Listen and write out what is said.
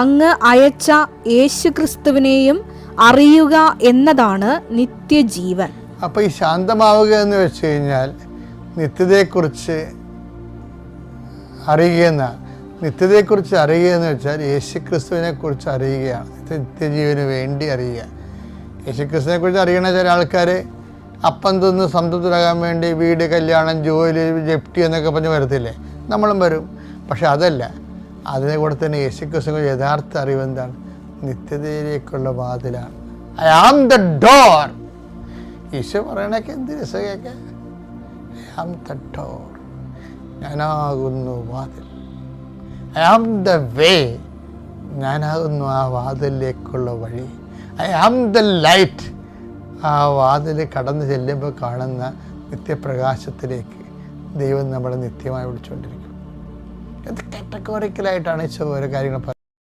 അങ്ങ് അയച്ച യേശുക്രിസ്തുവിനെയും അറിയുക എന്നതാണ് നിത്യജീവൻ. അപ്പോൾ ഈ ശാന്തമാവുക എന്ന് വെച്ച് കഴിഞ്ഞാൽ നിത്യതയെക്കുറിച്ച് അറിയുകയെന്നാണ്. നിത്യതയെക്കുറിച്ച് അറിയുക എന്ന് വെച്ചാൽ യേശുക്രിസ്തുവിനെ കുറിച്ച് അറിയുകയാണ്. നിത്യജീവന് വേണ്ടി അറിയുക. യേശുക്രിസ്തുവിനെ കുറിച്ച് അറിയണ ചില ആൾക്കാർ അപ്പം തിന്ന് സംതൃപ്തരാകാൻ വേണ്ടി വീട്, കല്യാണം, ജോലി, ജപ്തി എന്നൊക്കെ പറഞ്ഞ് വരത്തില്ലേ? നമ്മളും വരും. പക്ഷെ അതല്ല, അതിനെ കൂടെ തന്നെ യേശുക്രിസ്തുവിനെ യഥാർത്ഥ അറിവ് എന്താണ്? നിത്യതയിലേക്കുള്ള വാതിലാണ്. I am the door. Eesho പറയണൊക്കെ എന്ത് രസമൊക്കെ. ഐ ആം ദ ഡോർ, ഞാനാകുന്നു വാതിൽ. ഐ ആം ദ വേ, ഞാനാകുന്നു ആ വാതിലിലേക്കുള്ള വഴി. ഐ ആം ദ ലൈറ്റ്, ആ വാതിൽ കടന്നു ചെല്ലുമ്പോൾ കാണുന്ന നിത്യപ്രകാശത്തിലേക്ക് ദൈവം നമ്മളെ നിത്യമായി വിളിച്ചുകൊണ്ടിരിക്കും. ഇത് കാറ്റഗോറിക്കലായിട്ടാണ് ഈശോ ഓരോ കാര്യങ്ങൾ